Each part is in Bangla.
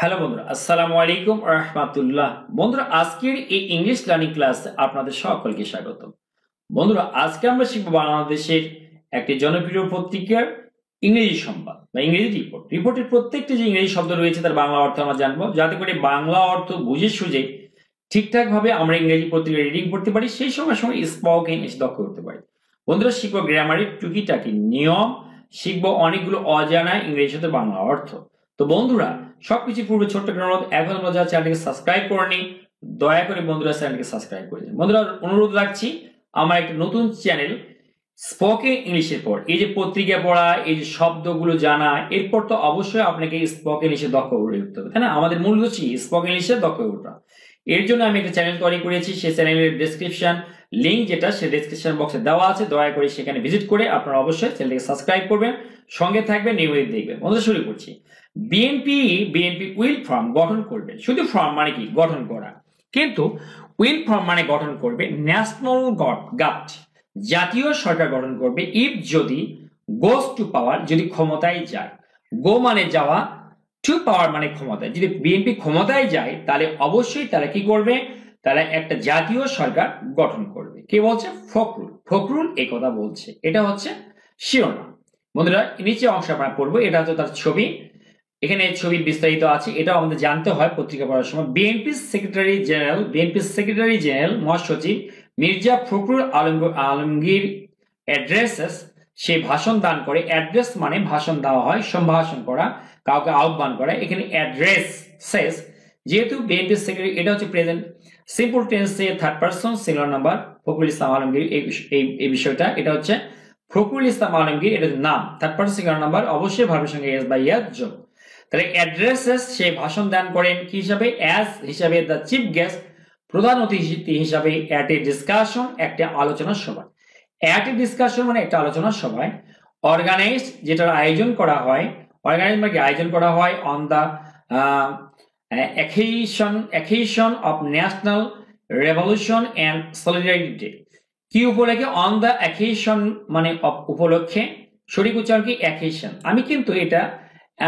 হ্যালো বন্ধুরা, আসসালামু আলাইকুম ওয়া রাহমাতুল্লাহ। বন্ধুরা, আজকের এই ইংলিশ লার্নিং ক্লাসে আপনাদের সকলকে স্বাগত। বন্ধুরা, আজকে আমরা শিখব বাংলাদেশের একটি জনপ্রিয় পত্রিকার ইংরেজি সংবাদ বা ইংরেজি রিপোর্ট। রিপোর্টের প্রত্যেকটি যে ইংরেজি শব্দ রয়েছে তার বাংলা অর্থ আমরা জানবো, যাতে করে বাংলা অর্থ বুঝে সুঝে ঠিকঠাক ভাবে আমরা ইংরেজি পত্রিকা রিডিং করতে পারি, সেই সঙ্গে সঙ্গে স্পোকেন ইংলিশ দক্ষ করতে পারি। বন্ধুরা, শিখবো গ্রামারের টুকিটাকি নিয়ম, শিখবো অনেকগুলো অজানা ইংরেজি সাথে বাংলা অর্থ। তো বন্ধুরা, সবকিছু পূর্বে ছোট্ট একটা অনুরোধ, এখন আমরা যারা চ্যানেলকে সাবস্ক্রাইব করেনি, দয়া করে বন্ধুরা চ্যানেলকে সাবস্ক্রাইব করে দিন। বন্ধুরা, অনুরোধ রাখছি, আমার একটা নতুন চ্যানেল স্পোকেন ইংলিশের পর এই যে পত্রিকা পড়া, এই যে শব্দগুলো জানা, এরপর তো অবশ্যই আপনাকে স্পোকেন ইংলিশে দক্ষ হয়ে উঠতে হবে, তাই না? আমাদের মূল লক্ষ্য স্পোকেন ইংলিশে দক্ষ হয়ে ওঠা। এর জন্য আমি একটা চ্যানেল তৈরি করেছি, সেই চ্যানেলের ডেসক্রিপশন লিংক যেটা সে ডেসক্রিপশন বক্সে দেওয়া আছে, দয়া করে সেখানে ভিজিট করে আপনারা অবশ্যই চ্যানেলকে সাবস্ক্রাইব করবেন, সঙ্গে থাকবেন, নিয়মিত দেখবেন। বন্ধুরা, শুরু করছি। বিএনপি উইল ফর্ম গঠন করবে। শুধু ফর্ম মানে কি? গঠন করা। কিন্তু উইল ফর্ম মানে গঠন করবে ন্যাশনাল গভর্নমেন্ট, জাতীয় সরকার গঠন করবে, ইফ যদি গোস টু পাওয়ার, যদি ক্ষমতায় যায়। গো মানে যাওয়া, টু পাওয়ার মানে ক্ষমতায়। যদি বিএনপি ক্ষমতায় যায় তাহলে অবশ্যই তারা কি করবে? তারা একটা জাতীয় সরকার গঠন করবে। কে বলছে? ফখরুল। ফখরুল এই কথা বলছে, এটা হচ্ছে শিরোনাম। বন্ধুরা, নিচে অংশ আমরা পড়বো, এটা হচ্ছে তার ছবি, এখানে ছবির বিস্তারিত আছে, এটাও আমাদের জানতে হয় পত্রিকা পড়ার সময়। বিএনপি সেক্রেটারি জেনারেল মহাসচিব মির্জা ফখরুল আলমগীর অ্যাড্রেসেস, সে ভাষণ দান করে। অ্যাড্রেস মানে ভাষণ দেওয়া হয়, সম্ভাষণ করা, কাউকে আহ্বান করা। এখানে অ্যাড্রেস শেষ, যেহেতু বিএনপি সেক্রেটারি, এটা হচ্ছে প্রেজেন্ট সিম্পল টেন্সে third person singular number, Fakhrul Islam Alamgir. এই বিষয়টা, এটা হচ্ছে ফখরুল ইসলাম আলমগীর, এটা নাম, থার্ড পারসন সিঙ্গুলার নাম্বার, অবশ্যই ভার্বের সঙ্গে এস বা ইয়ার যোগ। তাহলে অ্যাড্রেসেস, সে ভাষণ দান করেন কি হিসাবে? অ্যাজ হিসাবে, দ্য চিফ গেস্ট, প্রধান অতিথি হিসাবে, অ্যাট এ ডিসকাশন, একটা আলোচনা সভায়। অ্যাট এ ডিসকাশন মানে একটা আলোচনা সভায়। অর্গানাইজ, যেটার আয়োজন করা হয়, অর্গানাইজ মানে কি? আয়োজন করা হয়। On the occasion of national revolution and solidarity day. কি উপলক্ষে? অন দ্য অ্যাকেশন মানে উপলক্ষে, সঠিক উচ্চারণ কি? অ্যাকেশন। আমি কিন্তু এটা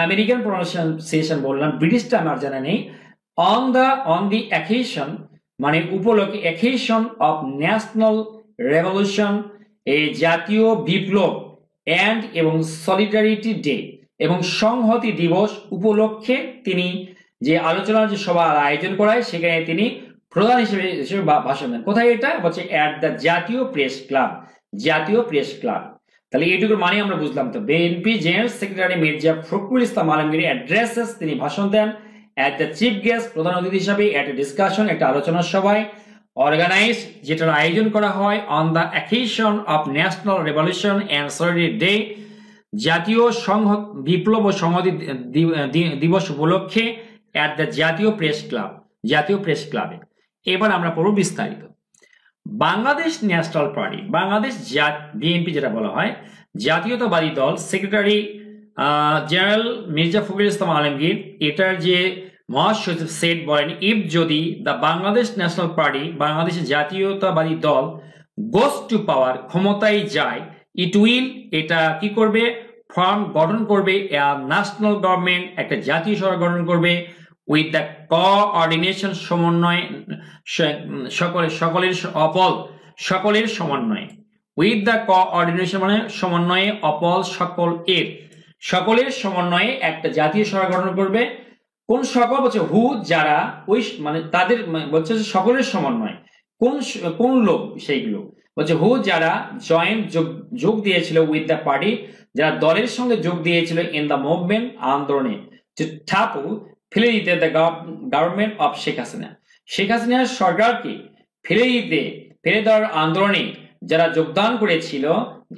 আমেরিকান প্রনাউন্সিয়েশন বললাম, ব্রিটিশটা আমার জানা নেই। অন দি অ্যাকেশন মানে উপলক্ষে, অ্যাকেশন অফ ন্যাশনাল রেভলিউশন, এই জাতীয় বিপ্লব, অ্যান্ড এবং সলিডারিটি ডে এবং সংহতি দিবস উপলক্ষে তিনি যে আলোচনার যে সভার আয়োজন করায়, সেখানে তিনি প্রধান হিসেবে ভাষণ দেন। কোথায় এটা? হচ্ছে at the Jatiya press club. Jatiya press club. তাহলে এইটুকুর মানে আমরা বুঝলাম। তো BNP general secretary Mirza Fakhrul Islam Alamgir addresses, তিনি ভাষণ দেন। অ্যাট দ্য চিফ গেস্ট, প্রধান অতিথি হিসাবে। অ্যাট এ ডিসকাশন, একটা আলোচনা সভায়। অর্গানাইজ, যেটার আয়োজন করা হয়। On the occasion of national revolution and solidarity day, জাতীয় বিপ্লব ও সংহতি দিবস উপলক্ষে। At the Jatiya press club, Jatiya press ক্লাবে। এবার আমরা পড়ব বিস্তারিত। Bangladesh national party, Bangladesh BNP যেটা বলা হয়, জাতীয়তাবাদী দল, সেক্রেটারি জেনারেল মির্জা ফখরুল ইসলাম আলমগীর, এটার যে মহাসচিব সেট বলেন, ইফ যদি দ্য বাংলাদেশ ন্যাশনাল পার্টি, বাংলাদেশের জাতীয়তাবাদী দল, গোস টু পাওয়ার, ক্ষমতায় যায়, ইট উইল, এটা কি করবে? ফর্ম গঠন করবে, ন্যাশনাল গভর্নমেন্ট, একটা জাতীয় সরকার গঠন করবে, উইথ দ্য কোঅর্ডিনেশন, সমন্বয়, সকলের সমন্বয়ে। উইথ দ্য কোঅর্ডিনেশন মানে সমন্বয়ে, সকলের সমন্বয়ে একটা জাতীয় সরকার গঠন করবে। কোন সকল? বলছে হু, যারা, ওই মানে তাদের, বলছে সকলের সমন্বয়। কোন লোক? সেইগুলো বলছে হু, যারা যোগ দিয়েছিল, উইথ দ্য পার্টি, যারা দলের সঙ্গে যোগ দিয়েছিল, ইন দ্য মুভমেন্ট, আন্দোলনে, ঠাপু ফেলে দিতে the government of Sheikh Hasina, Sheikh হাসিনার সরকারকে ফেলে দেওয়ার আন্দোলনে যারা যোগদান করেছিল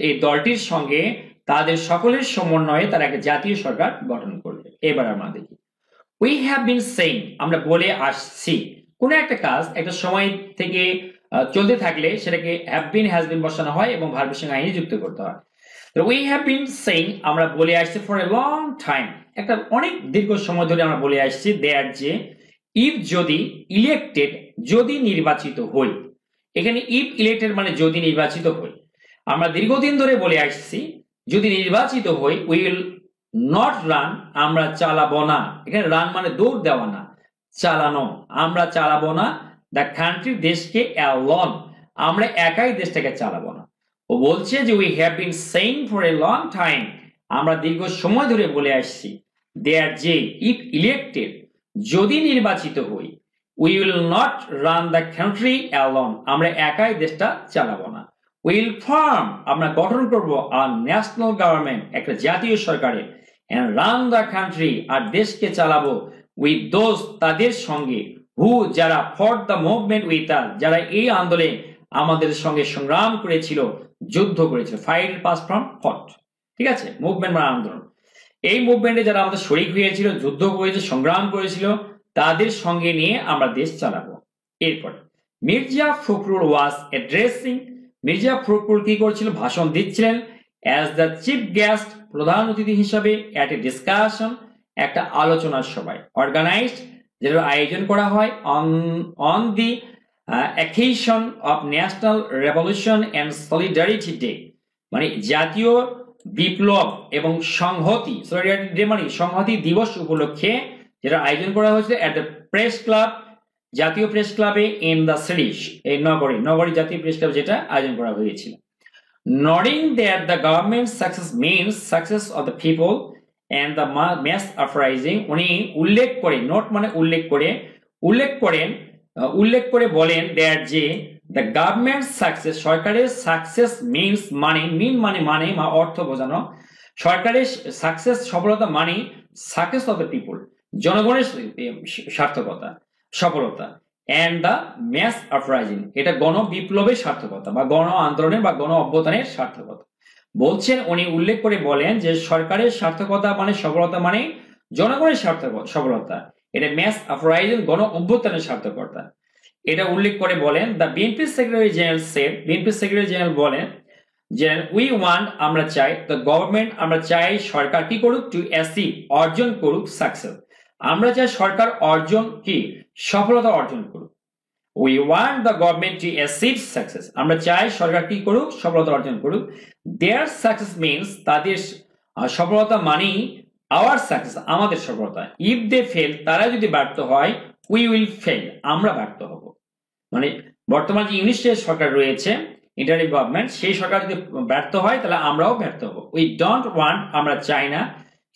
এই দলটির সঙ্গে, তাদের সকলের সমন্বয়ে তারা একটা জাতীয় সরকার গঠন করবে। এবার আমরা দেখি, উই হ্যাভ বিন সেইং, আমরা বলে আসছি। কোন একটা কাজ একটা সময় থেকে চলতে থাকলে সেটাকে হ্যাভ বিন, হ্যাজ বিন বসানো হয় এবং ভার্বের সঙ্গে আইনি যুক্ত করতে হয়। উই হ্যাভ বিন সেইং, আমরা বলে আসছি, ফর এ লং টাইম, একটা অনেক দীর্ঘ সময় ধরে আমরা বলে আসছি, দ্যাট যে, ইফ যদি, ইলেক্টেড, যদি নির্বাচিত হই। এখানে ইফ ইলেক্টেড মানে যদি নির্বাচিত হই। আমরা দীর্ঘদিন ধরে বলে আসছি, যদি নির্বাচিত হই, উইল নট রান আমরা চালাবো না, এখানে রান মানে দৌড় দেওয়া না, চালানো, আমরা চালাবো না দ্য কান্ট্রি দেশকে অ্যালোন, আমরা একাই দেশটাকে চালাবো না। ও বলছে যে we have been saying for a long time, আমরা দীর্ঘ সময় ধরে বলে আসছি, দেয়ার যে ইফ ইলেক্টেড যদি নির্বাচিত হই, we will not run the country alone, আমরা একাই দেশটা চালাবো না। উইল ফর্ম আমরা গঠন করব আর ন্যাশনাল গভর্নমেন্ট একটা জাতীয় সরকারের, and run the country আর দেশকে চালাবো with those তাদের সঙ্গে, who যারা for the movement with us যারা এই আন্দোলনে আমাদের সঙ্গে সংগ্রাম করেছিল, যুদ্ধ করেছিল, fight past from fought, ঠিক আছে, মুভমেন্ট মানে আন্দোলন, এই মুভমেন্টে যারা আমাদের শরীক হয়েছিল, যুদ্ধ করেছে, সংগ্রাম করেছিল, তাদের সঙ্গে নিয়ে আমরা দেশ চালাবো। এরপর মির্জা ফখরুল ওয়াজ অ্যাড্রেসিং, মির্জা ফখরুল কি করছিল, ভাষণ দিচ্ছিলেন, অ্যাজ দ্য চিফ গেস্ট প্রধান অতিথি হিসাবে, অ্যাট এ ডিসকাশন একটা আলোচনার সভায়, অর্গানাইজড যেটা আয়োজন করা হয়, on the occasion of national revolution and solidarity day, মানে জাতীয় বিপ্লব এবং সংহতি, সলিডারিটি ডে মানে সংহতি দিবস উপলক্ষে যেটা আয়োজন করা হয়েছে at the press club, Jatiya press ক্লাবে, ইন দ্য সিটি, এই নগরী জাতীয় প্রেস ক্লাব যেটা আয়োজন করা হয়েছিল। Noting that the government's success means success of the people and the mass uprising, উনি উল্লেখ করে, নোট মানে উল্লেখ করে বলেন that যে the government's success সরকারের success means মানে অর্থ বোঝানো, সরকারের সাকসেস সফলতা মানে সাকসেস অফ দ্য পিপল জনগণের সার্থকতা সফলতা, and the mass uprising এটা গণ বিপ্লবের সার্থকতা বা গণ আন্দোলনের বা গণ অভ্যুত্থানের সার্থকতা। বলছেন উনি উল্লেখ করে বলেন যে সরকারের সার্থকতা মানে সফলতা মানে জনগণের সফলতা, এটা ম্যাস আপরাইজিং গণ অভ্যুত্থানের সার্থকতা, এটা উল্লেখ করে বলেন the BNP secretary general said, BNP secretary general বলেন যে উই ওয়ান্ট আমরা চাই, দ্য গভর্নমেন্ট আমরা চাই সরকার কি করুক, টু অ্যাচিভ অর্জন করুক সাকসেস, আমরা চাই সরকার অর্জন কি সফলতা অর্জন করুক। We want the government to achieve success, আমরা চাই সরকার কি করুক সফলতা অর্জন করুক। দেয়ার সাকসেস মিনস তাদের সফলতা মানেই আওয়ার সাকসেস আমাদের সফলতা। ইফ দে ফেল তারা যদি ব্যর্থ হয়, উই উইল ফেল আমরা ব্যর্থ হব। মানে বর্তমান যে ইউনিট সরকার রয়েছে ইন্টারিম গভর্নমেন্ট, সেই সরকার যদি ব্যর্থ হয় তাহলে আমরাও ব্যর্থ হব। উই ডোন্ট ওয়ান্ট আমরা চাই না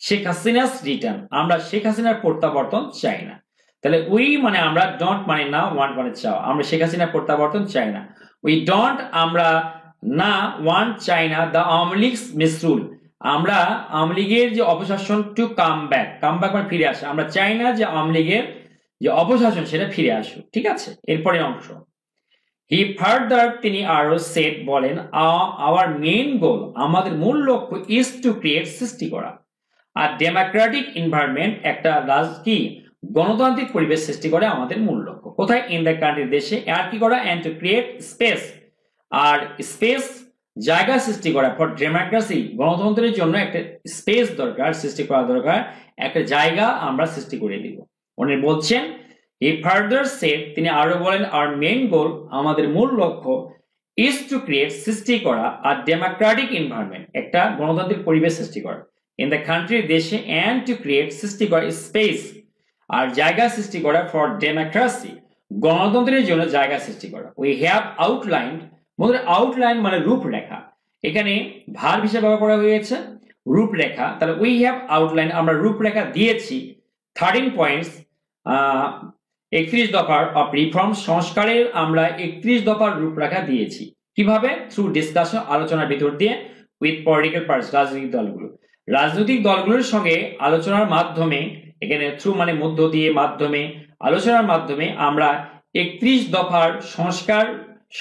শেখ হাসিনাস রিটার্ন, আমরা শেখ হাসিনার প্রত্যাবর্তন চাই না। তাহলে উই মানে আমরা, ডোন্ট মানে না, ওয়ান্ট মানে চাও, আমরা শেখ হাসিনার প্রত্যাবর্তন চাই না। উই ডোন্ট আমরা না, ওয়ান্ট চাই না দ্য আওয়ামী লীগ মিসরুল, আমরা আওয়ামী লীগের যে অপশাসন টু কাম ব্যাক মানে ফিরে আসে, আমরা চাই না যে আওয়ামী লীগের যে অপশাসন সেটা ফিরে আসুক, ঠিক আছে। এরপরে অংশ হি ফার্দার তিনি আরো সেট বলেন, আওয়ার মেইন গোল আমাদের মূল লক্ষ্য ইজ টু ক্রিয়েট সৃষ্টি করা, আর ডেমোক্রেটিক এনভায়রনমেন্ট একটা রাজকীয় গণতান্ত্রিক পরিবেশ সৃষ্টি করে আমাদের মূল লক্ষ্য। কোথায়? ইন দ্য কান্ট্রি দেশে। আর কি করা? অ্যান্ড টু ক্রিয়েট স্পেস, আর স্পেস জায়গা সৃষ্টি করা ফর ডেমোক্রেসি, গণতন্ত্রের জন্য একটা স্পেস দরকার, সৃষ্টি করা দরকার, একটা জায়গা আমরা সৃষ্টি করে দিব। উনি বলছেন হি ফার্দার সেড তিনি আরো বলেন, আর মেইন গোল আমাদের মূল লক্ষ্য ইজ টু ক্রিয়েট সৃষ্টি করা, আর ডেমোক্রেটিক এনভায়রনমেন্ট একটা গণতান্ত্রিক পরিবেশ সৃষ্টি করা, ইন দ্য কান্ট্রি দেশে, অ্যান্ড টু ক্রিয়েট সৃষ্টি করা স্পেস আর জায়গা সৃষ্টি করা ফর ডেমোক্রেসি গণতন্ত্রের জন্য জায়গা সৃষ্টি করা। উই হ্যাভ আউটলাইন্ড, বন্ধুরা আউটলাইন মানে রূপরেখা, এখানে ভার্ব হিসেবে ব্যবহার করা হয়েছে রূপরেখা। তাহলে উই হ্যাভ আউটলাইন আমরা রূপরেখা দিয়েছি 13 পয়েন্টস, 31 দফার অফ রিফর্ম সংস্কারের আমরা 31 দফার রূপরেখা দিয়েছি। কিভাবে? থ্রু ডিসকাশন আলোচনার ভিতর দিয়ে, উইথ পলিটিক্যাল পার্টিস রাজনৈতিক দলগুলোর সঙ্গে আলোচনার মাধ্যমে, এখানে থ্রু মানে মধ্য দিয়ে, মাধ্যমে, আলোচনার মাধ্যমে আমরা 31 দফার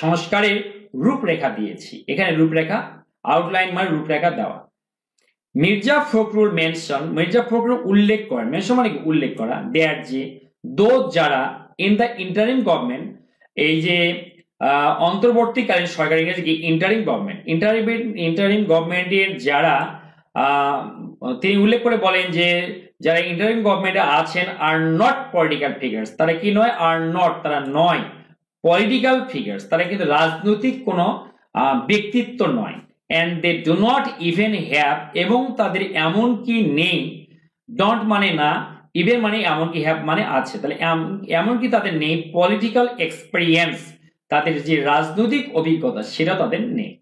সংস্কারের রূপরেখা দিয়েছি। এখানে রূপরেখা আউটলাইন মানে রূপরেখা দেওয়া। মির্জা ফখরুল মেনশন, মির্জা ফখরুল উল্লেখ করেন, মেনশন মানে উল্লেখ করা, দেয়ার যে দোজ যারা ইন দ্য ইন্টারিম গভর্নমেন্ট, এই যে অন্তর্বর্তীকালীন সরকার, ইংরেজি কি ইন্টারিম গভর্নমেন্ট, ইন্টারিম গভর্নমেন্টের যারা তিনি উল্লেখ করে বলেন যে যারা ইন্টারিম গভর্নমেন্টে আছেন আর নট পলিটিক্যাল ফিগার্স, তারা কি নয়? আর নট তারা নয় পলিটিক্যাল ফিগার্স, তারা কিন্তু রাজনৈতিক কোনো ব্যক্তিত্ব নয়। and they do not even have, এবং তাদের এমন কি নেই, don't মানে না, even মানে এমন কি have মানে আছে, তাহলে এমন কি তাদের নেই পলিটিক্যাল এক্সপেরিয়েন্স, তাদের যে রাজনৈতিক অভিজ্ঞতা সেটা তাদের নেই।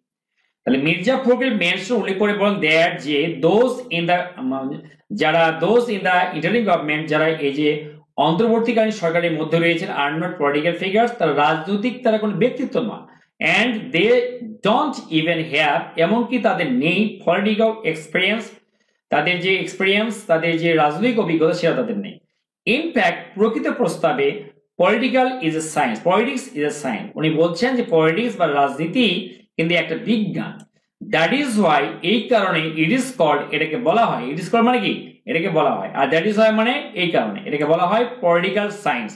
তাহলে মির্জা ফখরুল মেনশন উল্লেখ করে বলেন দ্যাট যে দোজ ইন দা, যারা those in the interim government, যারা এই যে অন্তর্বর্তীকালীন সরকারের মধ্যে রয়েছেন, আর নট পলিটিক্যাল ফিগার্স, তারা রাজনৈতিক, তারা কোনো ব্যক্তিত্ব নয়, and they don't even have, এমনকি তাদের নেই পলিটিক্যাল এক্সপিরিয়েন্স, তাদের যে এক্সপিরিয়েন্স, তাদের যে রাজনৈতিক অভিজ্ঞতা সেটা তাদের নেই। ইনফ্যাক্ট প্রকৃত প্রস্তাবে political is a science, politics is a science, উনি বলছেন যে পলিটিক্স বা রাজনীতি কিন্তু একটা বিজ্ঞান। দ্যাট ইজ ওয়াই, এই কারণে ইট ইজ কল্ড, এটাকে বলা হয়, ইট ইজ কল্ড মানে কি, এটাকে বলা হয়, আর দ্যাট ইজ ওয়াই মানে এই কারণে এটাকে বলা হয় পলিটিক্যাল সায়েন্স,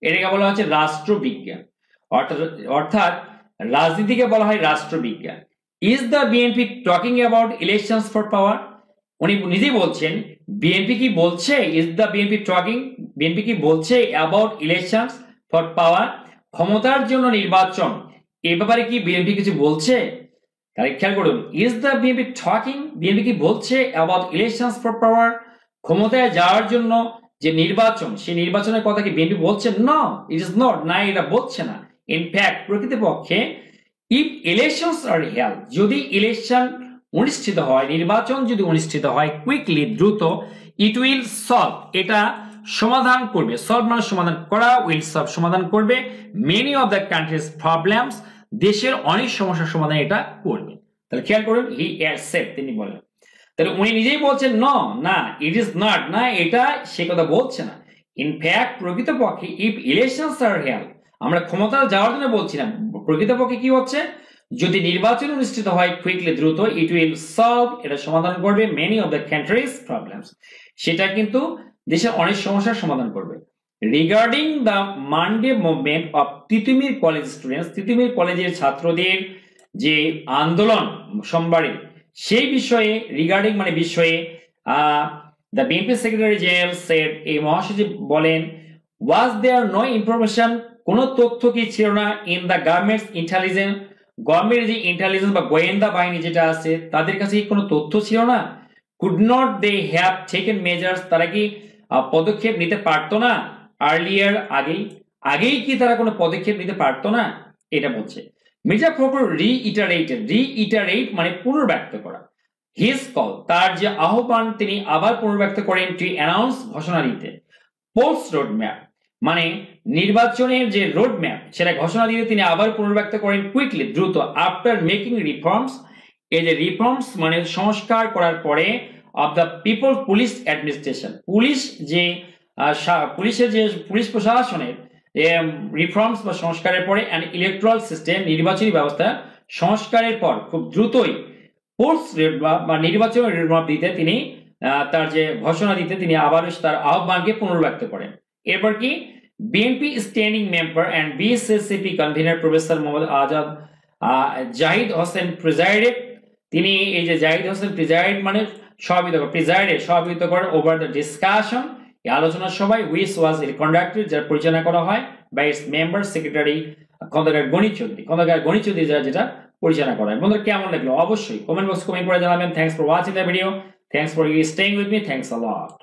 এটাকে বলা হচ্ছে রাষ্ট্রবিজ্ঞান, অর্থাৎ রাজনীতিকে বলা হয় রাষ্ট্রবিজ্ঞান। Is the BNP talking about elections for পাওয়ার, উনি নিজেই বলছেন বিএনপি কি বলছে, is the BNP talking, BNP কি বলছে অ্যাবাউট ইলেকশনস ফর পাওয়ার, ক্ষমতার জন্য নির্বাচন, এ ব্যাপারে কি বিএনপি কিছু বলছে? তাহলে খেয়াল করুন, is the BNP talking, BNP কি বলছে অ্যাবাউট ইলেকশনস ফর পাওয়ার, ক্ষমতায় যাওয়ার জন্য যে নির্বাচন, সেই নির্বাচনের কথা কি বিএনপি বলছে? নো, ইট ইজ নট, না এটা বলছে না। ইনফ্যাক্ট প্রকৃতপক্ষে ইফ ইলেকশনস আর হেল্ড, যদি ইলেকশন অনুষ্ঠিত হয়, নির্বাচন যদি অনুষ্ঠিত হয় কুইকলি, দ্রুত, ইট উইল সলভ, এটা সমাধান করবে, সলভ মানে সমাধান করা, উইল সলভ সমাধান করবে, many of the countries problems, দেশের অনেক সমস্যার সমাধান এটা করবে। তাহলে খেয়াল করুন, হি সেড, তিনি বলেন, তাহলে উনি নিজেই বলছেন ন, না, ইট ইজ নট, না এটা সে কথা বলছে না। ইনফ্যাক্ট প্রকৃতপক্ষে ইফ ইলেকশনস আর হেল্ড, আমরা ক্ষমতা যাওয়ার জন্য বলছি না, প্রকৃতপক্ষে কি হচ্ছে, যদি নির্বাচন অনুষ্ঠিত হয় কুইকলি, দ্রুত, ইট উইল সলভ, এটা সমাধান করবে, many of the countries problems, সেটা কিন্তু দেশের অনেক সমস্যার সমাধান করবে। Regarding the Monday movement of Titumir college students, Titumir কলেজের ছাত্রদের যে আন্দোলন সোমবারে, সেই বিষয়ে, রিগার্ডিং মানে বিষয়ে, the BNP secretary general said, এই মহাসচিব বলেন, ওয়াজ দেয়ার নো ইনফরমেশন, কোন তথ্য কি ছিল না, ইন দ্য গভর্নমেন্টস ইন্টেলিজেন্স, গভর্নমেন্টের যে ইন্টেলিজেন্স বা গোয়েন্দা বাহিনী যেটা আছে তাদের কাছে কি কোনো তথ্য ছিল না? Could not they have taken measures, তারা কি পদক্ষেপ নিতে পারতো না? আর্লিয়ার, আগেই কি তারা কোনো পদক্ষেপ নিতে পারতো না? এটা বলছে। মির্জা ফখরুল রিইটারেট মানে পুনর্ব্যক্ত করা, হিজ কল, তার যে আহ্বান তিনি আবার পুনর্ব্যক্ত করেন, টু অ্যানাউন্স, ঘোষণা দিতে, পোস্ট রোড ম্যাপ মানে নির্বাচনের যে রোড ম্যাপ সেটা ঘোষণা দিতে তিনি আবার পুনর্ব্যক্ত করেন, কুইকলি, দ্রুত, আফটার মেকিং রিফর্মস, এই যে রিফর্মস মানে সংস্কার করার পরে, of the people police administration, পুলিশের যে পুলিশ প্রশাসনের রিফর্মস বা সংস্কারের পরে, অ্যান্ড ইলেকট্রাল সিস্টেম, নির্বাচনী ব্যবস্থা সংস্কারের পর খুব দ্রুতই পোস্ট বা নির্বাচনের রোডম্যাপ দিতে তিনি তার যে ঘোষণা দিতে তিনি আবারও তার আহ্বানকে পুনর্ব্যক্ত করেন। এরপর কি, BNP standing member and BSSCP convener professor Mohammad Azad Zahid Hossain presided, তিনি এই যে জাহিদ হোসেন প্রিজাইড মানে সভাপতিত্ব করেন ওভার দ্য ডিসকাশন, এই আলোচনা সভায়, হুইচ ওয়াজ কন্ডাক্টেড, যার পরিচালনা করা হয়, by its member secretary Khandakar Ganit Chowdhury যারা যেটা পরিচালনা করা হয়। বন্ধুরা কেমন লাগলো অবশ্যই কমেন্ট বক্স কমেন্ট করে জানাবেন। Thanks for watching the video, thanks for staying with me, thanks a lot.